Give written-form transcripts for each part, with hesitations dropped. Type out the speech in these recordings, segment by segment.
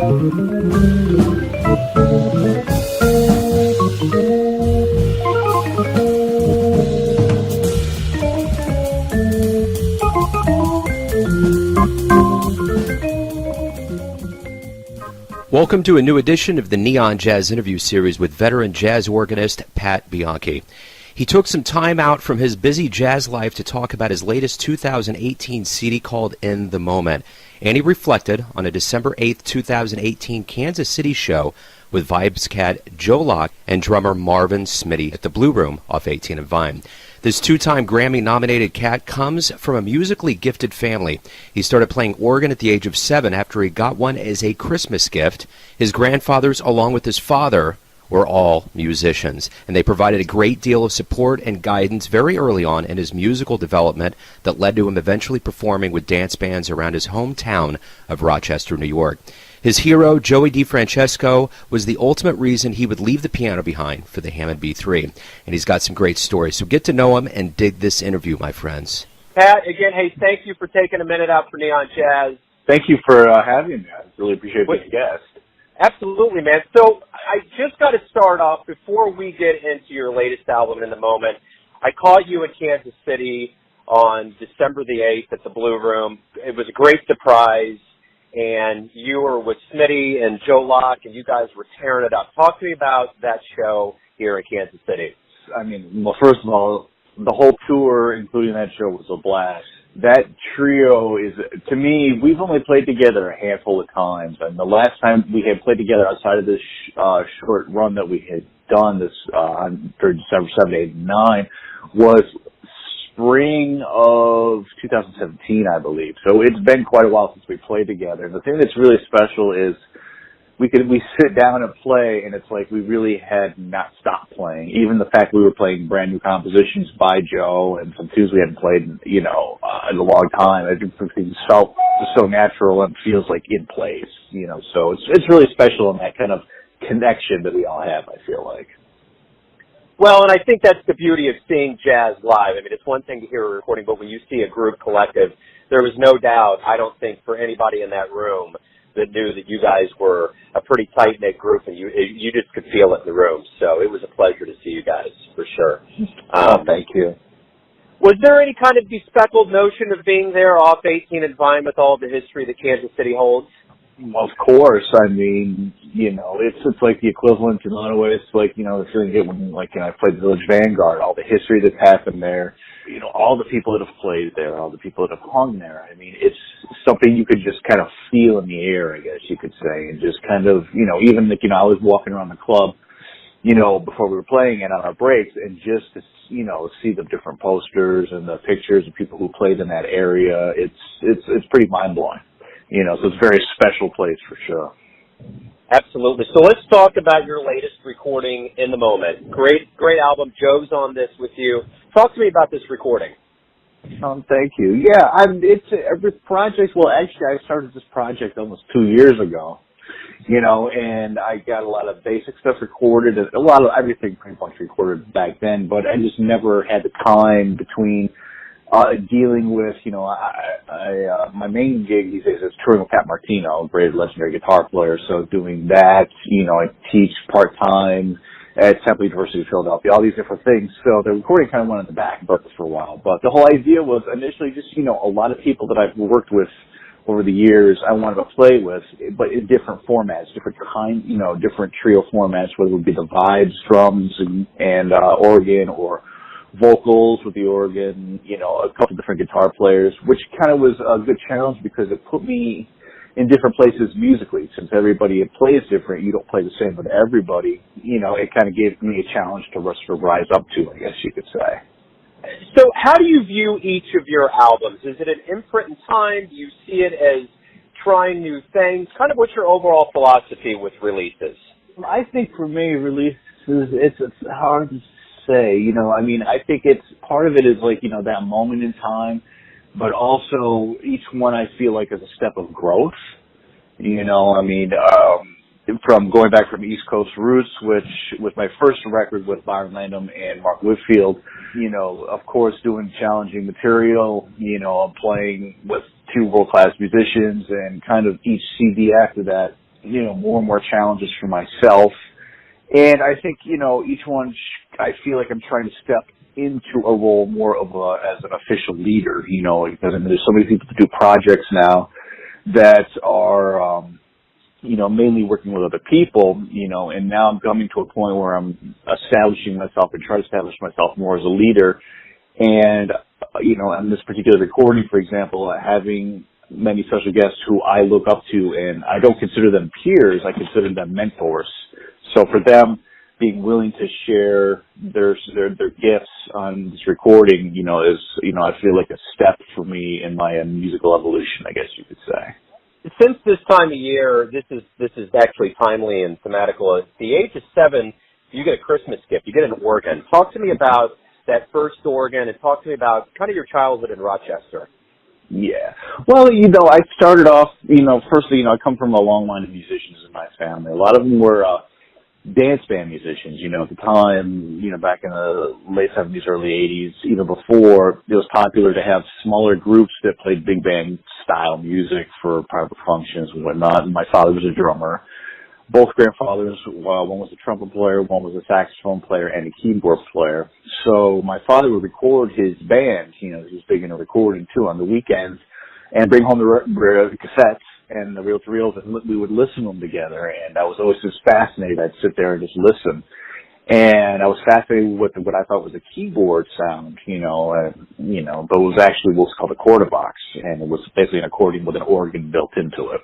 Welcome to a new edition of the Neon Jazz interview series with veteran jazz organist Pat Bianchi. He took some time out from his busy jazz life to talk about his latest 2018 CD called In the Moment, and he reflected on a December 8th, 2018 Kansas City show with Vibes cat Joe Locke and drummer Marvin Smitty at the Blue Room off 18 and Vine. This two-time Grammy-nominated cat comes from a musically gifted family. He started playing organ at the age of 7 after he got one as a Christmas gift. His grandfathers, along with his father, were all musicians, and they provided a great deal of support and guidance very early on in his musical development that led to him eventually performing with dance bands around his hometown of Rochester, New York. His hero, Joey DeFrancesco, was the ultimate reason he would leave the piano behind for the Hammond B3, and he's got some great stories. So get to know him and dig this interview, my friends. Pat, again, hey, thank you for taking a minute out for Neon Jazz. Thank you for having me. I really appreciate being a guest. Absolutely, man. So I just got to start off, before we get into your latest album, In the Moment, I caught you in Kansas City on December the 8th at the Blue Room. It was a great surprise. And you were with Smitty and Joe Locke, and you guys were tearing it up. Talk to me about that show here in Kansas City. I mean, well, first of all, the whole tour, including that show, was a blast. That trio is, to me, we've only played together a handful of times, and the last time we had played together outside of this short run that we had done this for December 7, 8, and 9 was spring of 2017, I believe. So it's been quite a while since we played together. And the thing that's really special is we sit down and play, and it's like we really had not stopped playing. Even the fact we were playing brand new compositions by Joe and some tunes we hadn't played, in a long time. I think things felt so natural and feels like in place, So it's really special in that kind of connection that we all have, I feel like. Well, and I think that's the beauty of seeing jazz live. I mean, it's one thing to hear a recording, but when you see a group collective, there was no doubt, I don't think, for anybody in that room that knew that you guys were a pretty tight-knit group, and you just could feel it in the room. So it was a pleasure to see you guys, for sure. Thank you. Was there any kind of bespectacled notion of being there off 18 and Vine with all the history that Kansas City holds? Of course. I mean, it's like the equivalent in a lot of ways. It's like, the feeling you get when, I played the Village Vanguard, all the history that's happened there, all the people that have played there, all the people that have hung there. I mean, it's something you could just kind of feel in the air, I guess you could say, and just kind of, even like, I was walking around the club, before we were playing and on our breaks, and just to, see the different posters and the pictures of people who played in that area, it's pretty mind-blowing. So it's a very special place for sure. Absolutely. So let's talk about your latest recording, In the Moment. Great album. Joe's on this with you. Talk to me about this recording. Thank you. Yeah, it's a project. Well, actually, I started this project almost 2 years ago, and I got a lot of basic stuff recorded, a lot of everything pretty much recorded back then, but I just never had the time between dealing with, my main gig these days is touring with Pat Martino, a great legendary guitar player. So doing that, I teach part-time at Temple University of Philadelphia, all these different things. So the recording kind of went on the back burner for a while. But the whole idea was initially just, a lot of people that I've worked with over the years I wanted to play with, but in different formats, different trio formats, whether it would be the vibes, drums, and organ, or vocals with the organ, a couple different guitar players, which kind of was a good challenge because it put me in different places musically. Since everybody plays different, you don't play the same with everybody. It kind of gave me a challenge to rise up to, I guess you could say. So how do you view each of your albums? Is it an imprint in time? Do you see it as trying new things? Kind of what's your overall philosophy with releases? I think for me, releases, it's hard to say, I think it's part of it is like, that moment in time, but also each one I feel like is a step of growth, from going back from East Coast roots, which was my first record with Byron Landham and Mark Whitfield, of course doing challenging material, playing with two world-class musicians, and kind of each CD after that, more and more challenges for myself. And I think, each one, I feel like I'm trying to step into a role more of as an official leader, because there's so many people that do projects now that are, mainly working with other people, and now I'm coming to a point where I'm establishing myself and trying to establish myself more as a leader. And, on this particular recording, for example, having many special guests who I look up to, and I don't consider them peers, I consider them mentors. So for them, being willing to share their gifts on this recording, is, I feel like a step for me in my musical evolution, I guess you could say. Since this time of year, this is actually timely and thematical. At the age of 7, you get a Christmas gift. You get an organ. Talk to me about that first organ, and talk to me about kind of your childhood in Rochester. Yeah. Well, I started off, firstly, I come from a long line of musicians in my family. A lot of them were dance band musicians, at the time, back in the late 70s, early 80s, even before, it was popular to have smaller groups that played big band style music for private functions and whatnot. And my father was a drummer. Both grandfathers, one was a trumpet player, one was a saxophone player and a keyboard player. So my father would record his band, he was big into recording too, on the weekends, and bring home the cassettes and the reel-to-reels, and we would listen to them together. And I was always just fascinated. I'd sit there and just listen. And I was fascinated with what I thought was a keyboard sound, but it was actually what's called a quarter box, and it was basically an accordion with an organ built into it.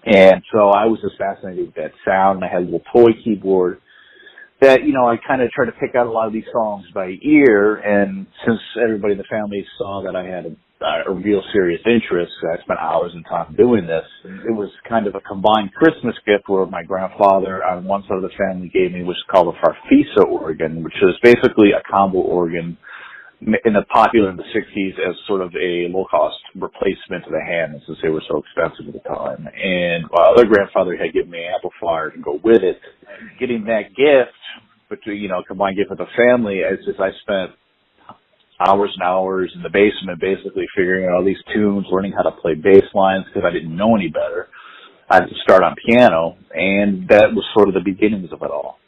And so I was just fascinated with that sound. I had a little toy keyboard that, I kind of tried to pick out a lot of these songs by ear. And since everybody in the family saw that I had a real serious interest, I spent hours and time doing this. It was kind of a combined Christmas gift where my grandfather on one side of the family gave me what's called a farfisa organ, which is basically a combo organ popular in the 60s as sort of a low-cost replacement to the Hammonds since they were so expensive at the time. And my other grandfather had given me an amplifier to go with it. Getting that gift, combined gift with the family, I spent hours and hours in the basement basically figuring out all these tunes, learning how to play bass lines because I didn't know any better. I had to start on piano, and that was sort of the beginnings of it all.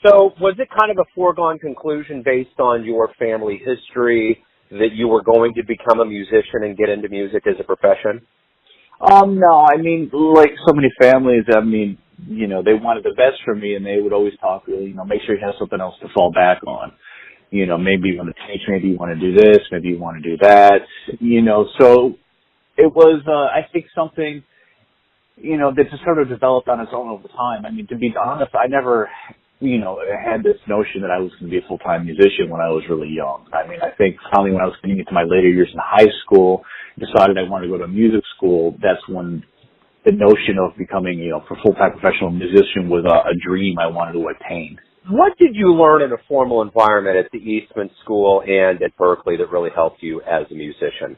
So was it kind of a foregone conclusion based on your family history that you were going to become a musician and get into music as a profession? No, like so many families, they wanted the best for me, and they would always talk, make sure you have something else to fall back on. Maybe you want to teach, maybe you want to do this, maybe you want to do that, so it was, I think something, that just sort of developed on its own over time. To be honest, I never, had this notion that I was going to be a full-time musician when I was really young. I think finally when I was getting into my later years in high school, decided I wanted to go to music school, that's when the notion of becoming, a full-time professional musician was a dream I wanted to attain. What did you learn in a formal environment at the Eastman School and at Berkeley that really helped you as a musician?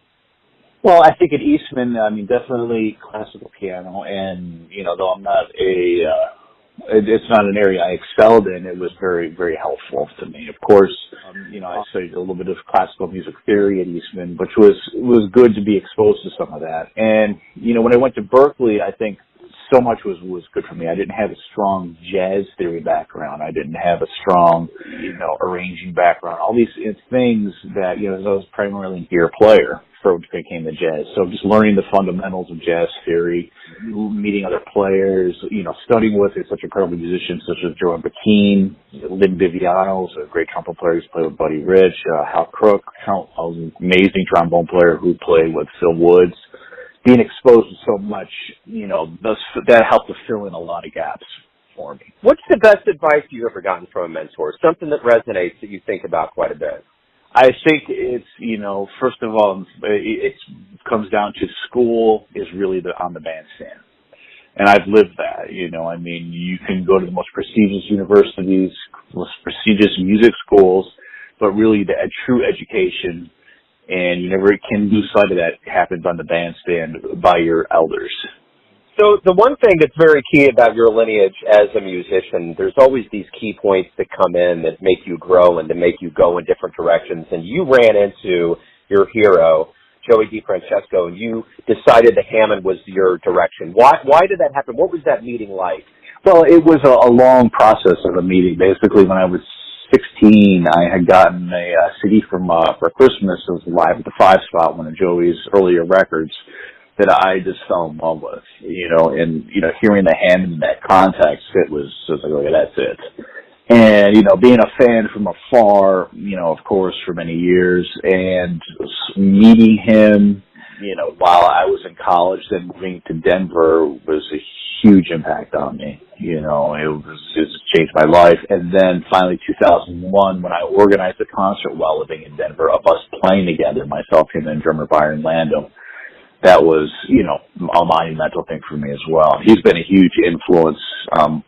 Well, I think at Eastman, definitely classical piano, and, though I'm not it's not an area I excelled in, it was very, very helpful to me. Of course, I studied a little bit of classical music theory at Eastman, which was good to be exposed to some of that. And, when I went to Berkeley, I think so much was good for me. I didn't have a strong jazz theory background. I didn't have a strong, arranging background. All these things that, I was primarily an ear player for what became the jazz. So just learning the fundamentals of jazz theory, meeting other players, studying with such incredible musicians such as Joey DeFrancesco, Lynn Viviano's a great trumpet player who's played with Buddy Rich, Hal Crook, an amazing trombone player who played with Phil Woods. Being exposed to so much, that helped to fill in a lot of gaps for me. What's the best advice you've ever gotten from a mentor? Something that resonates that you think about quite a bit? I think it's, first of all, it comes down to school is really on the bandstand. And I've lived that, you can go to the most prestigious universities, most prestigious music schools, but really a true education, and you never can lose sight of that, happens on the bandstand by your elders. So the one thing that's very key about your lineage as a musician, there's always these key points that come in that make you grow and to make you go in different directions. And you ran into your hero, Joey DeFrancesco, and you decided that Hammond was your direction. Why did that happen? What was that meeting like? Well, it was a long process of a meeting. Basically, when I was 16, I had gotten a CD for Christmas. It was Live at the 5 Spot, one of Joey's earlier records that I just fell in love with, and, hearing the Hammond in that context, it was like, okay, that's it. And, being a fan from afar, of course, for many years, and meeting him, while I was in college, then moving to Denver was a huge impact on me. It changed my life. And then finally 2001, when I organized a concert while living in Denver, of us playing together, myself, him, and drummer Byron Landon, that was, a monumental thing for me as well. He's been a huge influence on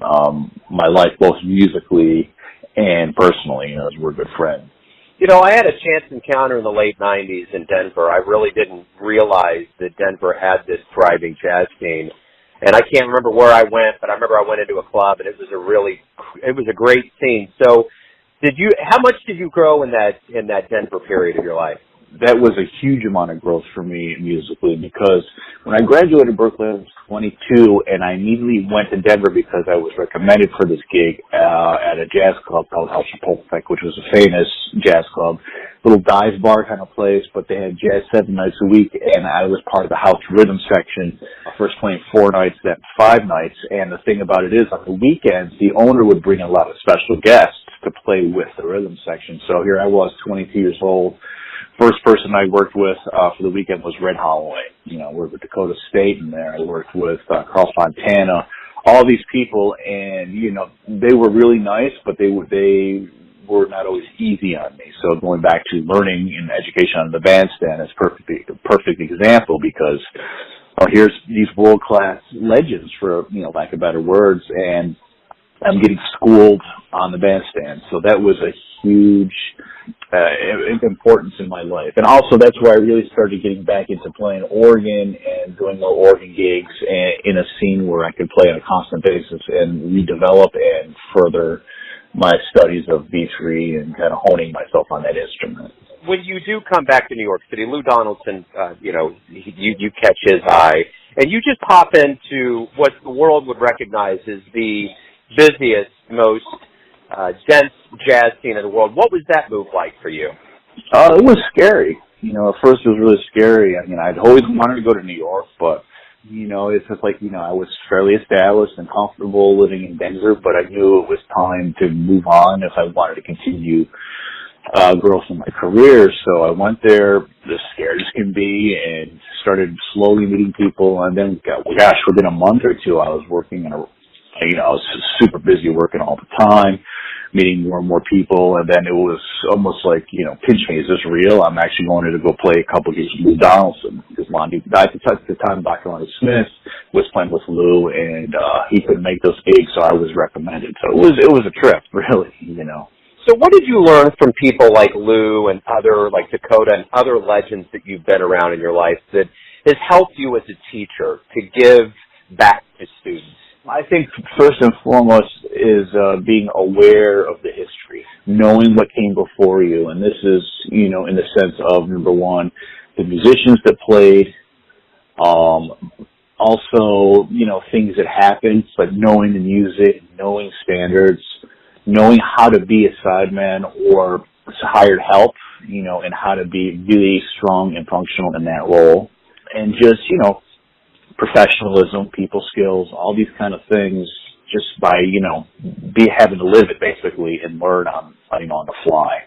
my life, both musically and personally, as we're good friends. I had a chance encounter in the late 90s in Denver. I really didn't realize that Denver had this thriving jazz scene. And I can't remember where I went, but I remember I went into a club, and it was a great scene. So how much did you grow in that Denver period of your life? That was a huge amount of growth for me musically, because when I graduated Berkeley, I was 22, and I immediately went to Denver because I was recommended for this gig at a jazz club called House Chapultepec, which was a famous jazz club, little dive bar kind of place, but they had jazz 7 nights a week, and I was part of the house rhythm section, first playing 4 nights, then 5 nights. And the thing about it is, on the weekends, the owner would bring a lot of special guests to play with the rhythm section. So here I was, 22 years old. First person I worked with for the weekend was Red Holloway. I worked with Dakota State in there. I worked with Carl Fontana, all these people, and they were really nice, but they were not always easy on me. So going back to learning and education on the bandstand is a perfect example, because here's these world class legends, for lack of better words, and I'm getting schooled on the bandstand. So that was a huge importance in my life. And also that's where I really started getting back into playing organ and doing more organ gigs in a scene where I could play on a constant basis and redevelop and further my studies of B3 and kind of honing myself on that instrument. When you do come back to New York City, Lou Donaldson, you catch his eye, and you just pop into what the world would recognize as the busiest, most dense jazz scene in the world. What was that move like for you? It was scary. At first it was really scary. I'd always wanted to go to New York, but, it's just like, I was fairly established and comfortable living in Denver, but I knew it was time to move on if I wanted to continue growth in my career. So I went there, as scared as can be, and started slowly meeting people. And then, within a month or two, I was working I was super busy working all the time, meeting more and more people, and then it was almost like, pinch me, is this real? I'm actually going to go play a couple gigs with Lou Donaldson, because at the time, Dr. Lonnie Smith was playing with Lou, and he couldn't make those gigs, so I was recommended. So it was a trip, really, So what did you learn from people like Lou and like Dakota and other legends that you've been around in your life that has helped you as a teacher to give back to students? I think first and foremost is being aware of the history, knowing what came before you. And this is, in the sense of, number one, the musicians that played, also, things that happened, but knowing the music, knowing standards, knowing how to be a sideman or hired help, and how to be really strong and functional in that role. And just, professionalism, people skills, all these kind of things, just by, having to live it basically and learn on the fly.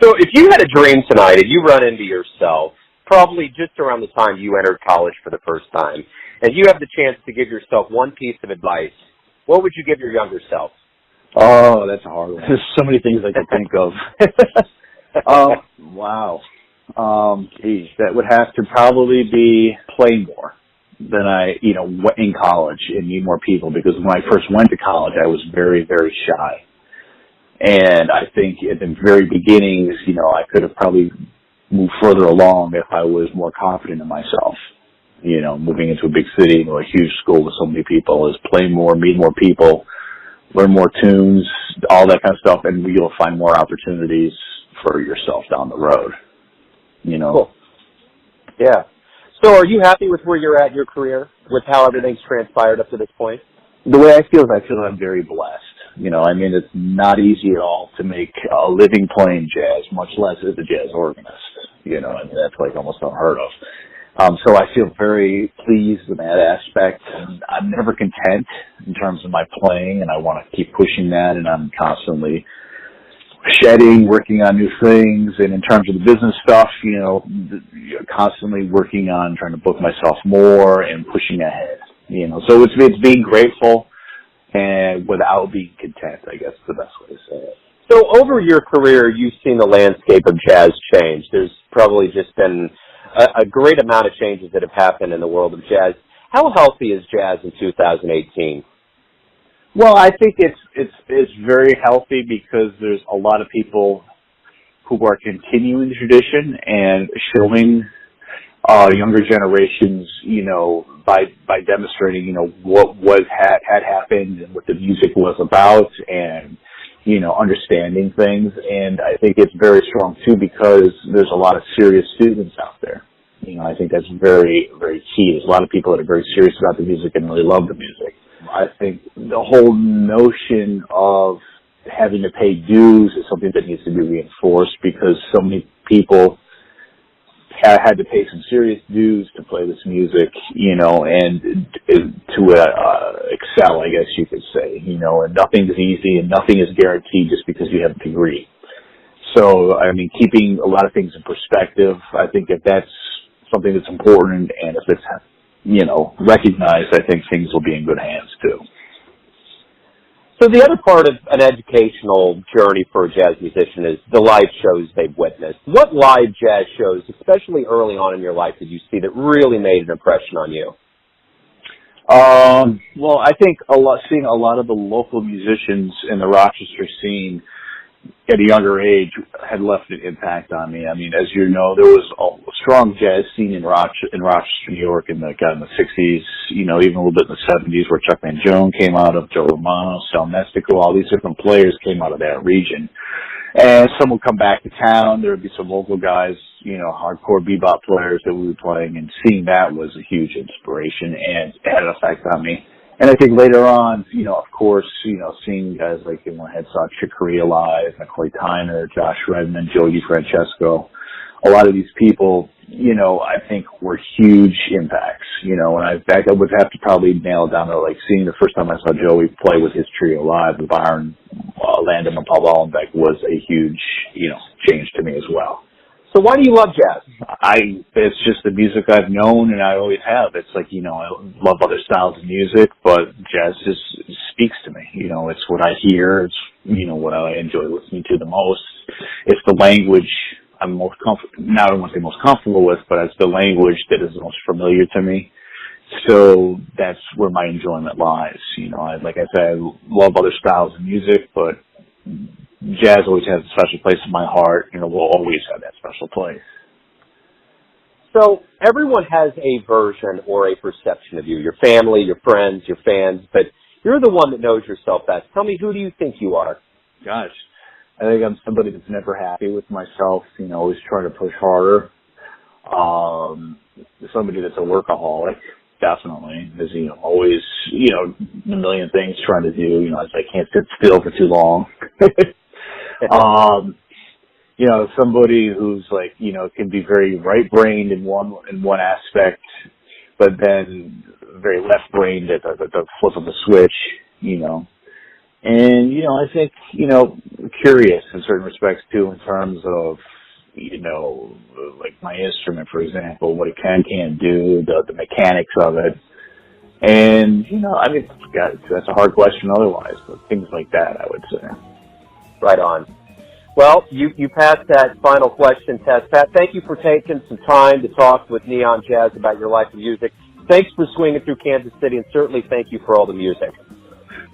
So if you had a dream tonight and you run into yourself, probably just around the time you entered college for the first time, and you have the chance to give yourself one piece of advice, what would you give your younger self? Oh, that's a hard one. There's so many things I could think of. Wow. That would have to probably be play more than I, in college and meet more people, because when I first went to college, I was very, very shy. And I think at the very beginnings, I could have probably moved further along if I was more confident in myself. Moving into a big city, a huge school with so many people, is play more, meet more people, learn more tunes, all that kind of stuff, and you'll find more opportunities for yourself down the road. Cool. Yeah. So are you happy with where you're at in your career, with how everything's transpired up to this point? The way I feel is I feel I'm very blessed. I mean, it's not easy at all to make a living playing jazz, much less as a jazz organist. I mean, that's like almost unheard of. So I feel very pleased in that aspect. And I'm never content in terms of my playing, and I want to keep pushing that, and I'm constantly shedding, working on new things, and in terms of the business stuff, constantly working on trying to book myself more and pushing ahead. So it's being grateful and without being content, I guess is the best way to say it. So over your career, you've seen the landscape of jazz change. There's probably just been a great amount of changes that have happened in the world of jazz. How healthy is jazz in 2018? Well, I think it's very healthy because there's a lot of people who are continuing the tradition and showing younger generations, by demonstrating, what had happened and what the music was about, and understanding things. And I think it's very strong too because there's a lot of serious students out there. I think that's very, very key. There's a lot of people that are very serious about the music and really love the music. I think the whole notion of having to pay dues is something that needs to be reinforced because so many people had to pay some serious dues to play this music, and to excel, I guess you could say, and nothing's easy and nothing is guaranteed just because you have a degree. So, I mean, keeping a lot of things in perspective, I think if that's something that's important and if it's, recognized, I think things will be in good hands too. So the other part of an educational journey for a jazz musician is the live shows they've witnessed. What live jazz shows, especially early on in your life, did you see that really made an impression on you? Well, I think seeing a lot of the local musicians in the Rochester scene at a younger age had left an impact on me. I mean, as you know, there was a strong jazz scene in Rochester, New York in the 60s, even a little bit in the 70s where Chuck Mangione came out of, Joe Romano, Sal Mestico, all these different players came out of that region. And some would come back to town. There would be some local guys, hardcore bebop players that we were playing, and seeing that was a huge inspiration and it had an effect on me. And I think later on, of course, seeing guys like, I had saw Chick Corea live, McCoy Tyner, Josh Redman, Joey DeFrancesco, a lot of these people, I think were huge impacts, and in fact, I would have to probably nail it down to like seeing the first time I saw Joey play with his trio live with Byron Landon and Paul Wallenbeck was a huge, change to me as well. So why do you love jazz? It's just the music I've known and I always have. It's like, I love other styles of music, but jazz just speaks to me. It's what I hear. It's, what I enjoy listening to the most. It's the language I'm most comfortable, not I want to say most comfortable with, but it's the language that is the most familiar to me. So that's where my enjoyment lies. Like I said, I love other styles of music, but jazz always has a special place in my heart, will always have that special place. So everyone has a version or a perception of you, your family, your friends, your fans, but you're the one that knows yourself best. Tell me, who do you think you are? Gosh, I think I'm somebody that's never happy with myself, always trying to push harder. Somebody that's a workaholic, definitely. There's, always, a million things trying to do, I can't sit still for too long. Somebody who's like, can be very right-brained in one aspect, but then very left-brained at the flip of the switch, And, I think, curious in certain respects too, in terms of, like my instrument, for example, what it can't do, the mechanics of it. And, that's a hard question otherwise, but things like that, I would say. Right on. Well, you passed that final question test. Pat, thank you for taking some time to talk with Neon Jazz about your life of music. Thanks for swinging through Kansas City, and certainly thank you for all the music.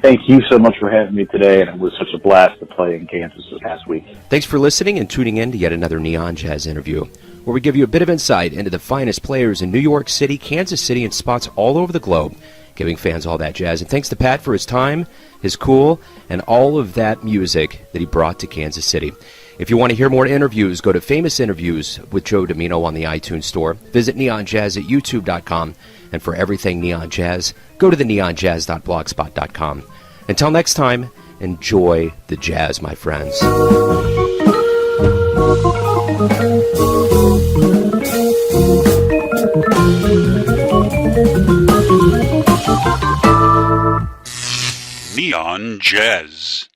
Thank you so much for having me today, and it was such a blast to play in Kansas this past week. Thanks for listening and tuning in to yet another Neon Jazz interview, where we give you a bit of insight into the finest players in New York City, Kansas City, and spots all over the globe, giving fans all that jazz. And thanks to Pat for his time, his cool, and all of that music that he brought to Kansas City. If you want to hear more interviews, go to Famous Interviews with Joe Domino on the iTunes Store. Visit neonjazz at youtube.com. And for everything Neon Jazz, go to the neonjazz.blogspot.com. Until next time, enjoy the jazz, my friends. Neon Jazz.